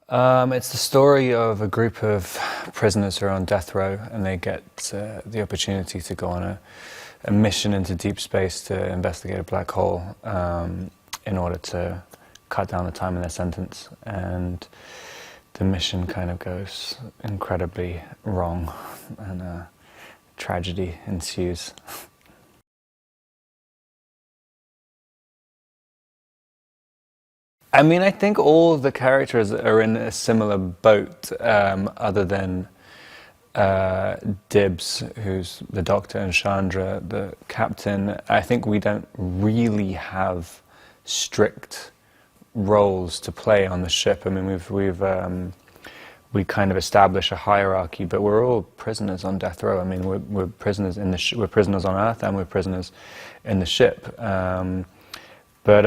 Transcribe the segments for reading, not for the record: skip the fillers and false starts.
It's the story of a group of prisoners who are on death row, and they get the opportunity to go on a mission into deep space to investigate a black hole in order to cut down the time in their sentence. And the mission kind of goes incredibly wrong, and tragedy ensues. I mean, I think all of the characters are in a similar boat, other than Dibs, who's the doctor, and Chandra, the captain. I think we don't really have strict roles to play on the ship. I mean, we kind of establish a hierarchy, but we're all prisoners on death row. I mean, we're prisoners in the we're prisoners on Earth, and we're prisoners in the ship. But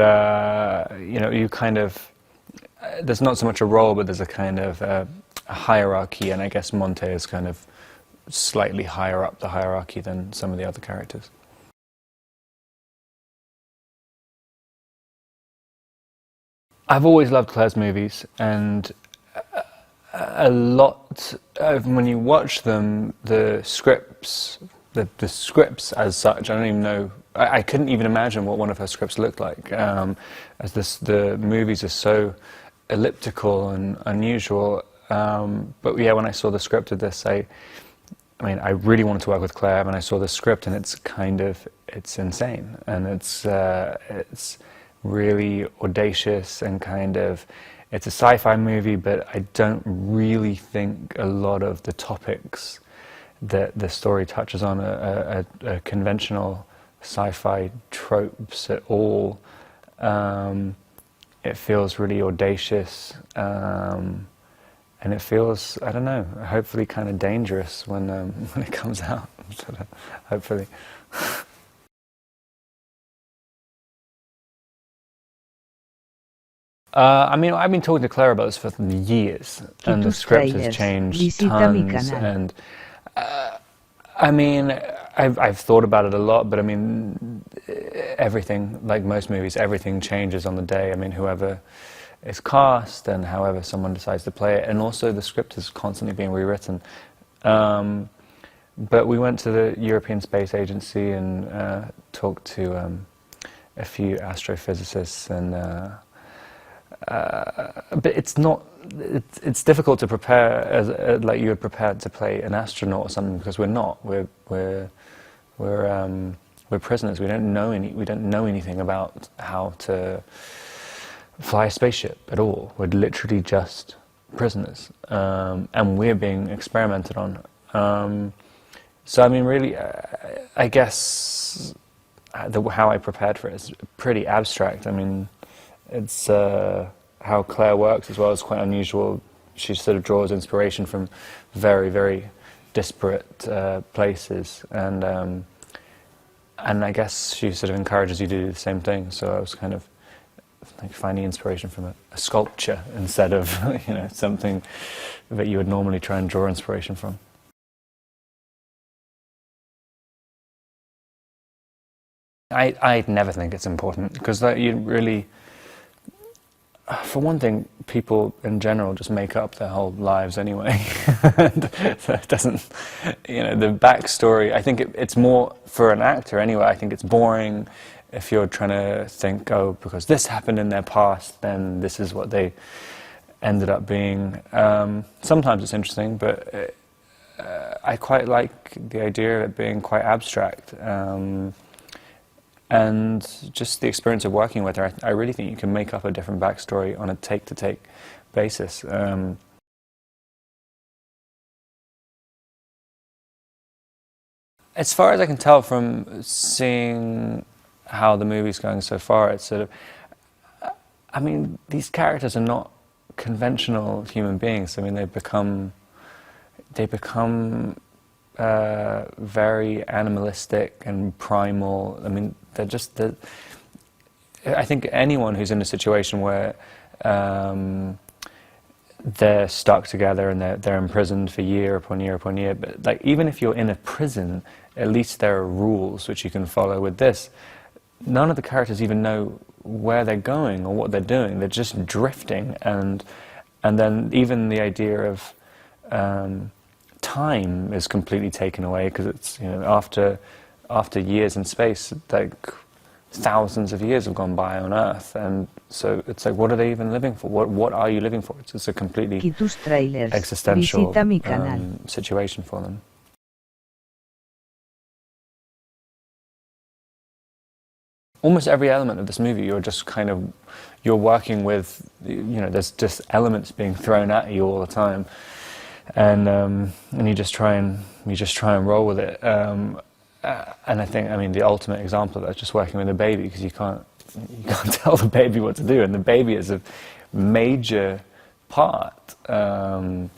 you know, you kind of, there's not so much a role, but there's a kind of a hierarchy, and I guess Monte is kind of slightly higher up the hierarchy than some of the other characters. I've always loved Claire's movies, and a lot of, when you watch them, the scripts, the scripts as such, I don't even know, I couldn't even imagine what one of her scripts looked like, the movies are so elliptical and unusual. But yeah, when I saw the script of this, I mean, I really wanted to work with Claire. When I saw the script, and it's kind of, it's insane, and it's really audacious, and kind of, it's a sci-fi movie, but I don't really think a lot of the topics that the story touches on are conventional sci-fi tropes at all. It feels really audacious, and it feels, I don't know, hopefully kind of dangerous when it comes out. Hopefully. I mean, I've been talking to Claire about this for years, and the script has changed tons, and I mean, I've thought about it a lot, but I mean, everything, like most movies, everything changes on the day. I mean, whoever is cast and however someone decides to play it, and also the script is constantly being rewritten. But we went to the European Space Agency and talked to a few astrophysicists, and but it's not, it's difficult to prepare as like you would prepare to play an astronaut or something, because we're not. We're prisoners. We don't know anything about how to fly a spaceship at all. We're literally just prisoners, and we're being experimented on. So I mean, really, I guess how I prepared for it is pretty abstract. I mean, it's how Claire works as well is quite unusual. She sort of draws inspiration from very, very disparate places, and I guess she sort of encourages you to do the same thing. So I was kind of like finding inspiration from a sculpture instead of you know, something that you would normally try and draw inspiration from. I never think it's important, because you really, for one thing, people in general just make up their whole lives anyway. And so it doesn't, you know, the backstory, I think it's more, for an actor anyway, I think it's boring if you're trying to think, oh, because this happened in their past, then this is what they ended up being. Sometimes it's interesting, but I quite like the idea of it being quite abstract. And just the experience of working with her, I really think you can make up a different backstory on a take-to-take basis. As far as I can tell from seeing how the movie's going so far, it's sort of, I mean, these characters are not conventional human beings. I mean, they become very animalistic and primal. I mean, I think anyone who's in a situation where they're stuck together and they're imprisoned for year upon year upon year, but like, even if you're in a prison, at least there are rules which you can follow. With this, none of the characters even know where they're going or what they're doing. They're just drifting, and and then even the idea of time is completely taken away, because it's, you know, after years in space, like thousands of years have gone by on Earth, and so it's like, what are they even living for? What are you living for? It's just a completely tráilers. existential Visita mi canal. situation for them. Almost every element of this movie, you're working with, you know, there's just elements being thrown at you all the time, and you just try and roll with it. And I think, I mean, the ultimate example of that is just working with a baby, because you can't tell the baby what to do, and the baby is a major part. And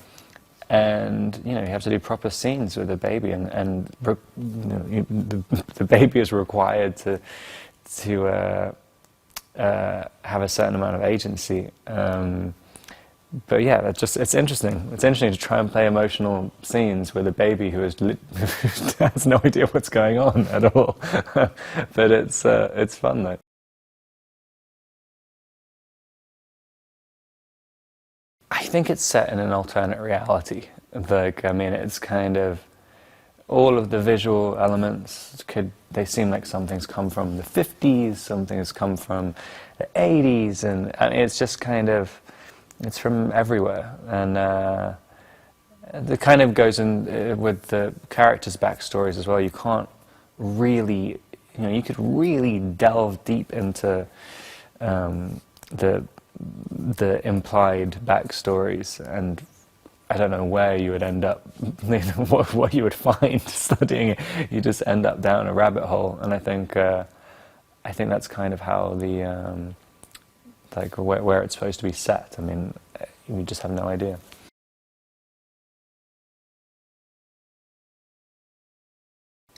you know, you have to do proper scenes with the baby, and you know, the baby is required to have a certain amount of agency. But yeah, it's interesting. It's interesting to try and play emotional scenes with a baby who has no idea what's going on at all. But it's fun though. I think it's set in an alternate reality. Like, I mean, it's kind of, all of the visual elements they seem like something's come from the 50s, something's come from the 80s, and it's just kind of, it's from everywhere. And it kind of goes in with the characters' backstories as well. You can't really, you know, you could really delve deep into the implied backstories, and I don't know where you would end up, what you would find studying it. You just end up down a rabbit hole, and I think that's kind of how the like where it's supposed to be set. I mean, you just have no idea.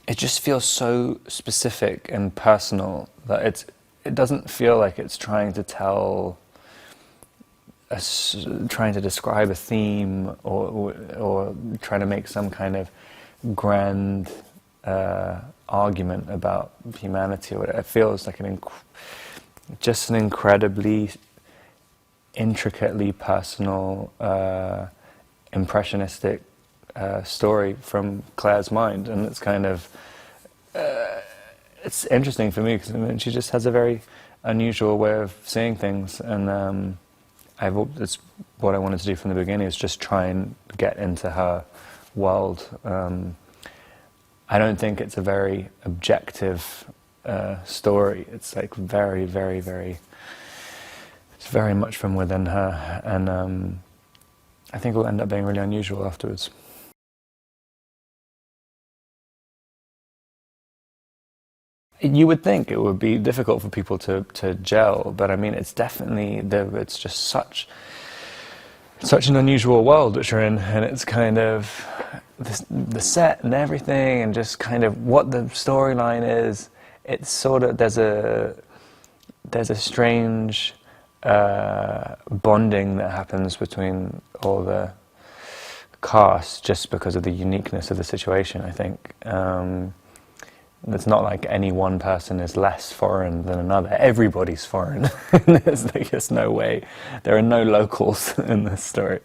It just feels so specific and personal that it doesn't feel like it's trying to trying to describe a theme, or trying to make some kind of grand argument about humanity or whatever. It feels like just an incredibly intricately personal, impressionistic story from Claire's mind, and it's kind of it's interesting for me, because I mean, she just has a very unusual way of seeing things, and it's what I wanted to do from the beginning, is just try and get into her world. I don't think it's a very objective story. It's like very, very, very, it's very much from within her, and I think it will end up being really unusual afterwards. You would think it would be difficult for people to gel, but I mean, it's definitely, it's just such an unusual world that you're in, and it's kind of the set and everything, and just kind of what the storyline is. It's sort of, there's a strange bonding that happens between all the cast, just because of the uniqueness of the situation, I think. It's not like any one person is less foreign than another. Everybody's foreign. There's just no way. There are no locals in this story.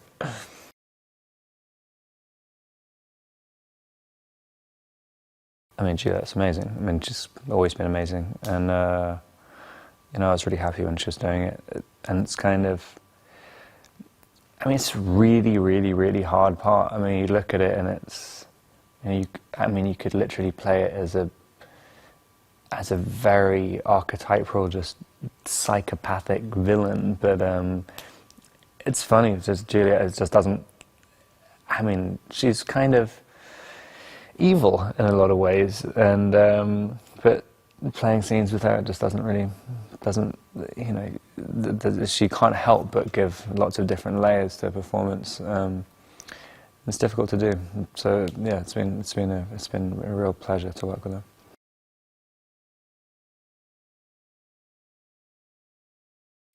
I mean, Juliet's amazing. I mean, she's always been amazing. And, you know, I was really happy when she was doing it. And it's kind of, I mean, it's a really, really, really hard part. I mean, you look at it and it's, you know, I mean, you could literally play it as a very archetypal, just psychopathic villain, but it's funny, it's just Juliet just doesn't, I mean, she's kind of evil in a lot of ways, and but playing scenes with her just doesn't, you know, she can't help but give lots of different layers to a performance. It's difficult to do, so yeah, it's been a real pleasure to work with her.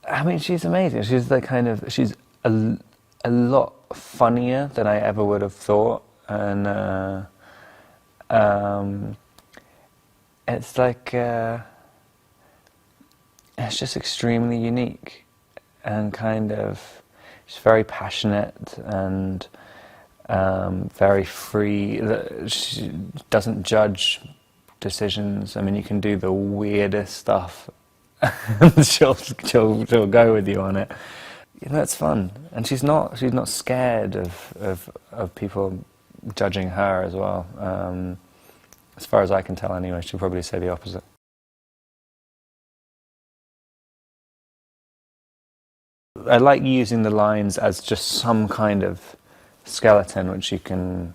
I mean, she's amazing. She's the kind of, she's a lot funnier than I ever would have thought, and it's like, it's just extremely unique, and kind of, she's very passionate and very free. She doesn't judge decisions. I mean, you can do the weirdest stuff and she'll go with you on it. You know, it's fun, and she's not scared of people judging her as well. As far as I can tell, anyway, she'll probably say the opposite. I like using the lines as just some kind of skeleton which you can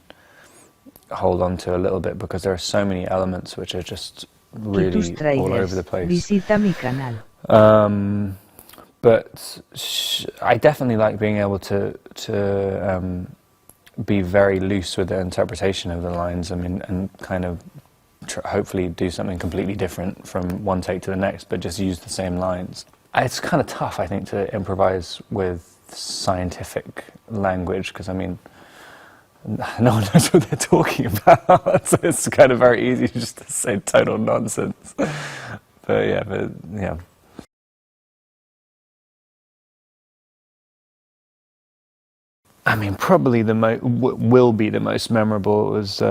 hold on to a little bit, because there are so many elements which are just really all over the place. Visita mi canal. But I definitely like being able to be very loose with the interpretation of the lines. I mean, and kind of hopefully do something completely different from one take to the next, but just use the same lines. It's kind of tough, I think, to improvise with scientific language, because I mean, no one knows what they're talking about, so it's kind of very easy just to say total nonsense. But yeah. I mean, probably will be the most memorable was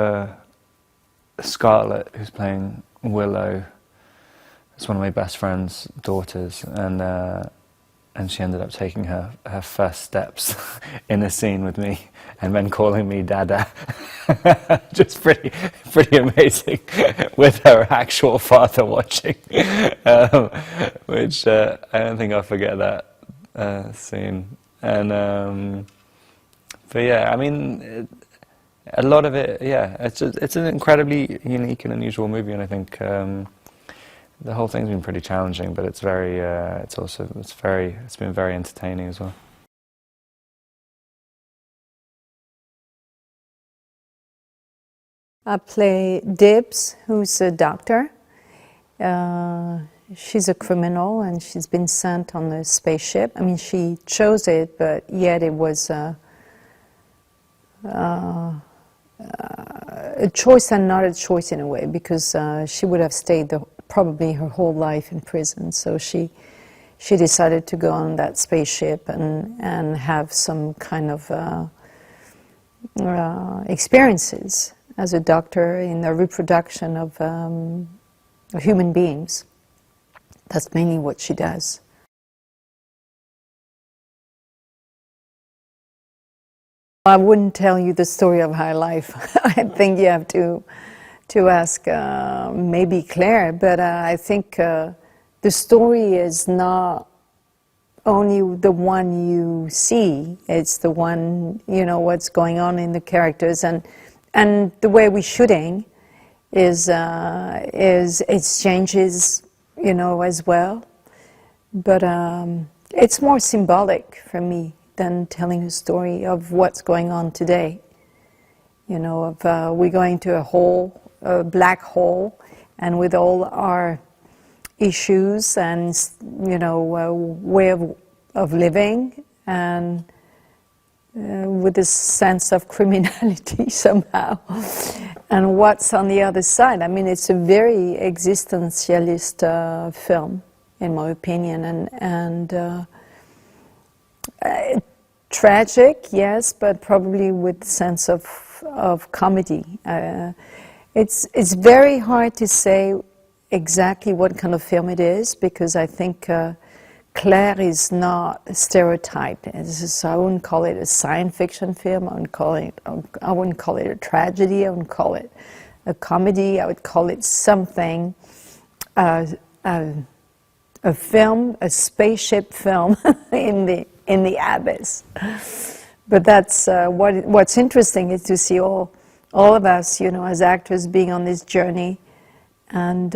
Scarlett, who's playing Willow. It's one of my best friend's daughters, and she ended up taking her first steps in a scene with me, and then calling me Dada. Just pretty amazing, with her actual father watching, which I don't think I'll forget that scene. And but yeah, I mean, a lot of it, yeah, it's an incredibly unique and unusual movie, and I think the whole thing's been pretty challenging, but it's been very entertaining as well. I play Dibs, who's a doctor. She's a criminal, and she's been sent on the spaceship. I mean, she chose it, but yet it was a choice and not a choice in a way, because she would have stayed probably her whole life in prison. So she decided to go on that spaceship and have some kind of experiences as a doctor in the reproduction of human beings. That's mainly what she does. I wouldn't tell you the story of her life. I think you have to ask maybe Claire, but I think the story is not only the one you see, it's the one, you know, what's going on in the characters, and the way we're shooting is it changes, you know, as well. But it's more symbolic for me than telling a story of what's going on today. You know, of we're going to a black hole, and with all our issues and, you know, way of living, and with this sense of criminality somehow, and what's on the other side. I mean, it's a very existentialist film, in my opinion, and tragic, yes, but probably with sense of comedy. It's very hard to say exactly what kind of film it is, because I think Claire is not stereotyped. I wouldn't call it a science fiction film. I wouldn't call it a tragedy. I wouldn't call it a comedy. I would call it something, a film, a spaceship film in the abyss. But that's what's interesting is to see all of us, you know, as actors being on this journey, and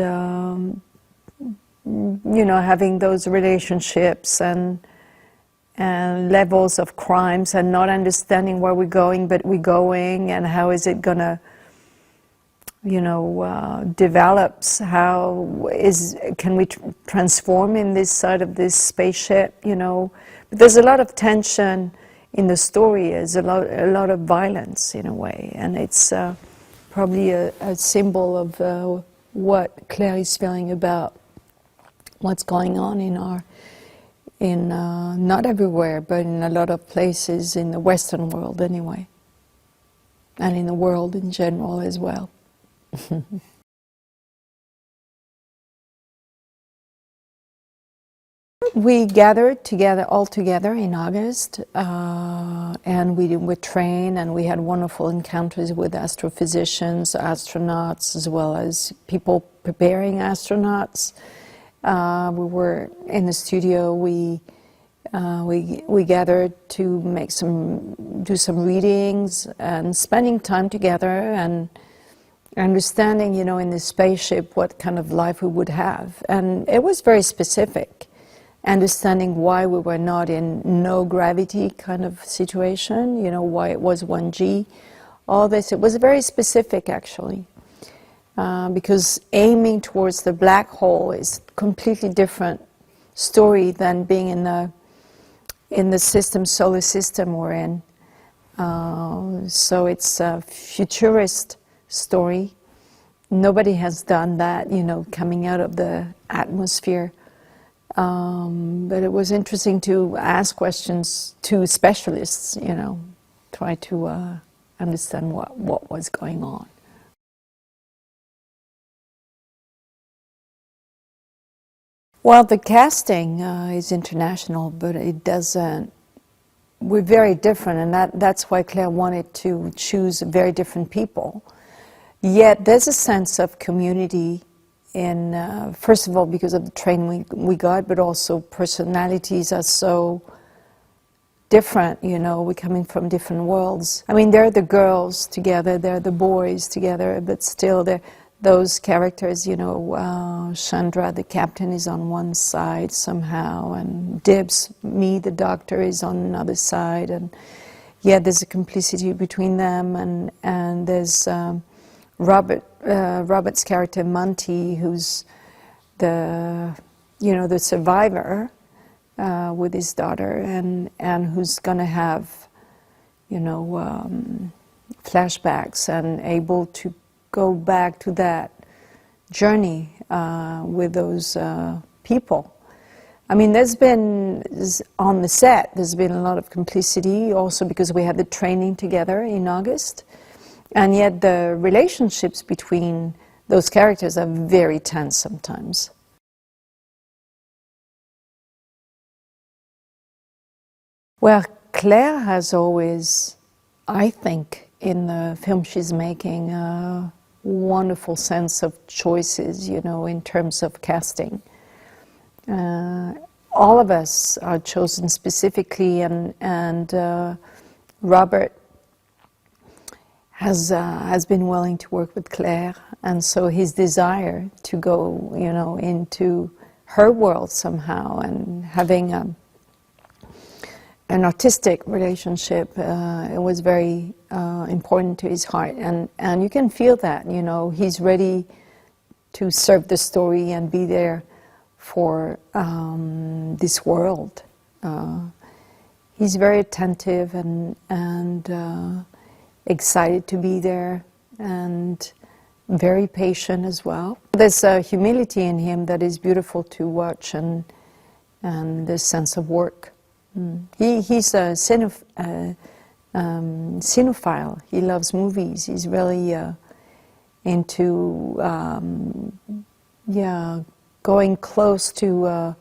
you know, having those relationships and levels of crimes, and not understanding where we're going, but we're going, and how is it gonna, you know, develops? How can we transform in this side of this spaceship? You know, but there's a lot of tension in the story. There's a lot of violence in a way, and it's probably a symbol of what Claire is feeling about what's going on not everywhere, but in a lot of places in the Western world anyway, and in the world in general as well. We gathered together, all together in August, and we would train, and we had wonderful encounters with astrophysicians, astronauts, as well as people preparing astronauts. We were in the studio. We gathered to do some readings and spending time together and understanding, you know, in the spaceship what kind of life we would have, and it was very specific. Understanding why we were not in no gravity kind of situation, you know, why it was 1G, all this. It was very specific, actually, because aiming towards the black hole is a completely different story than being in the solar system we're in. So it's a futurist story. Nobody has done that, you know, coming out of the atmosphere. But it was interesting to ask questions to specialists, you know, try to understand what was going on. Well, the casting is international, but it doesn't. We're very different, and that's why Claire wanted to choose very different people. Yet there's a sense of community in, first of all, because of the training we got, but also personalities are so different, you know, we're coming from different worlds. I mean, they're the girls together, they're the boys together, but still they're those characters, you know, Chandra, the captain, is on one side somehow, and Dibs, me, the doctor, is on another side, and yeah, there's a complicity between them, and there's Robert's character Monty, who's the survivor with his daughter, and who's going to have, you know, flashbacks and able to go back to that journey with those people. I mean, on the set, there's been a lot of complicity, also because we had the training together in August. And yet the relationships between those characters are very tense sometimes. Well, Claire has always, I think, in the film she's making, a wonderful sense of choices, you know, in terms of casting. All of us are chosen specifically, and Robert has been willing to work with Claire, and so his desire to go, you know, into her world somehow, and having an artistic relationship, it was very important to his heart, and you can feel that, you know, he's ready to serve the story and be there for this world. He's very attentive and excited to be there, and very patient as well. There's a humility in him that is beautiful to watch, and this sense of work. He's a cinephile. He loves movies. He's really into going close to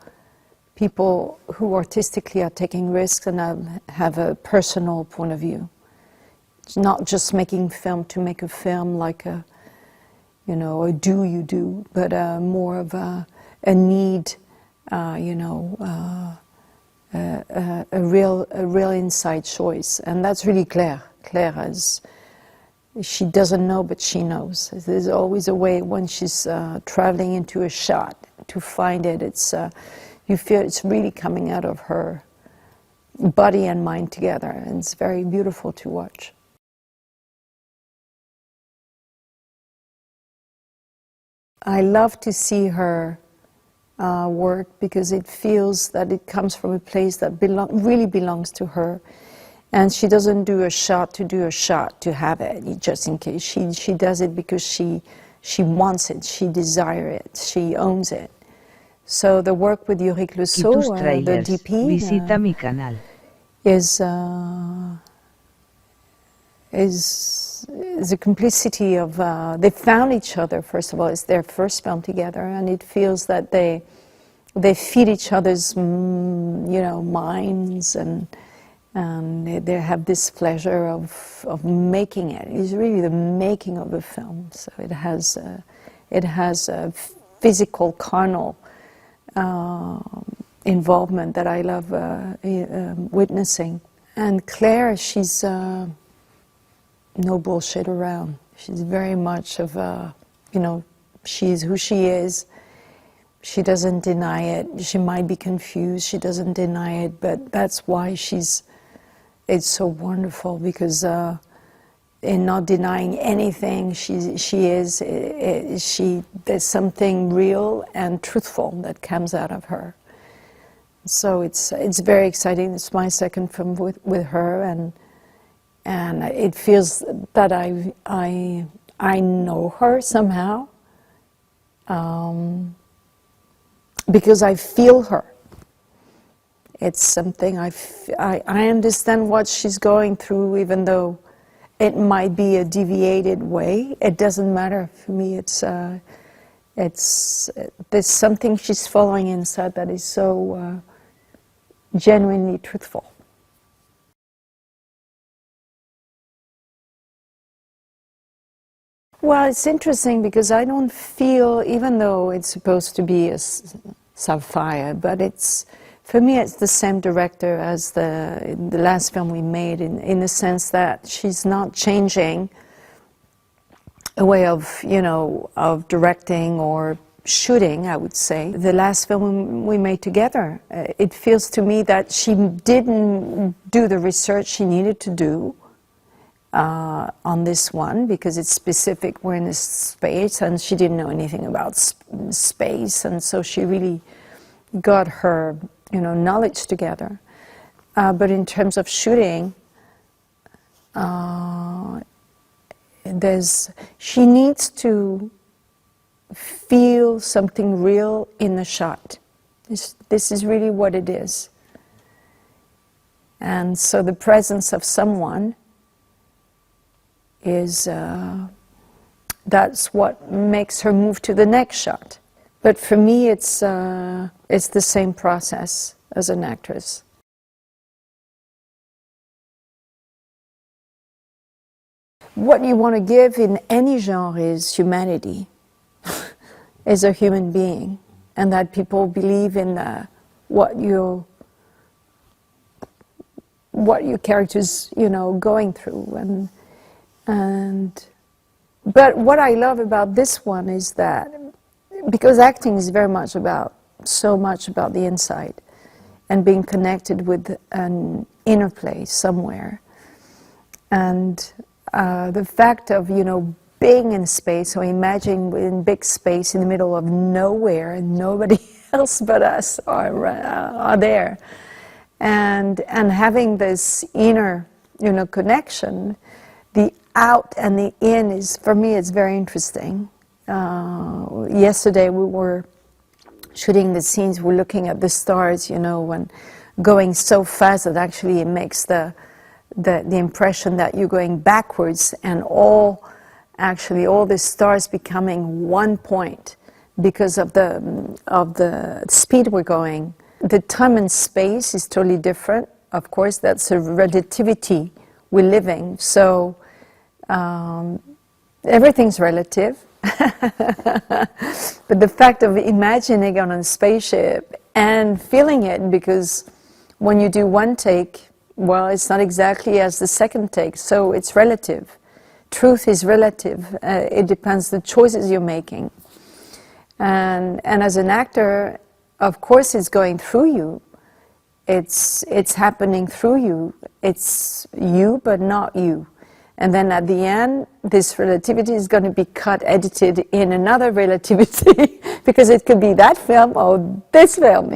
people who artistically are taking risks and have a personal point of view. It's not just making film to make a film like a, you know, a do, but more of a need, you know, a real inside choice, and that's really Claire. Claire she doesn't know, but she knows. There's always a way when she's traveling into a shot to find it. It's you feel it's really coming out of her body and mind together, and it's very beautiful to watch. I love to see her work because it feels that it comes from a place that really belongs to her, and she doesn't do a shot to have it just in case. She does it because she wants it, she desires it, she owns it. So the work with Yorick Y Lusso, tus the trailers. DP, Visita mi canal. is the complicity of they found each other. First of all, it's their first film together, and it feels that they feed each other's minds, and they have this pleasure of making it. It's really the making of a film. So it has a physical, carnal involvement that I love witnessing. And Claire, she's no bullshit around. She's very much of she is who she is. She doesn't deny it. She might be confused. She doesn't deny it, but that's why it's so wonderful, because in not denying anything, there's something real and truthful that comes out of her. So it's very exciting. It's my second film with her, and it feels that I know her somehow, because I feel her. It's something I understand what she's going through, even though it might be a deviated way. It doesn't matter for me. There's something she's following inside that is so genuinely truthful. Well, it's interesting because I don't feel, even though it's supposed to be a sapphire, but for me it's the same director as the last film we made, in the sense that she's not changing a way of directing or shooting, I would say. The last film we made together, it feels to me that she didn't do the research she needed to do on this one, because it's specific. We're in a space, and she didn't know anything about space, and so she really got her knowledge together. But in terms of shooting, she needs to feel something real in the shot. This is really what it is. And so the presence of someone that's what makes her move to the next shot. But for me, it's the same process as an actress. What you want to give in any genre is humanity, is a human being, and that people believe in what your character's going through, but what I love about this one is that, because acting is so much about the inside and being connected with an inner place somewhere, and the fact of being in space, or imagine in big space in the middle of nowhere, and nobody else but us are there, and having this inner connection. The out and the in is, for me, it's very interesting. Yesterday we were shooting the scenes, we're looking at the stars, when going so fast that actually it makes the impression that you're going backwards, and all the stars becoming one point because of the speed we're going. The time and space is totally different. Of course, that's a relativity we're living. So everything's relative. But the fact of imagining on a spaceship and feeling it, because when you do one take, well, it's not exactly as the second take, so it's relative. Truth is relative. It depends the choices you're making. And as an actor, of course, it's going through you. It's happening through you. It's you, but not you. And then at the end, this relativity is going to be edited in another relativity, because it could be that film or this film,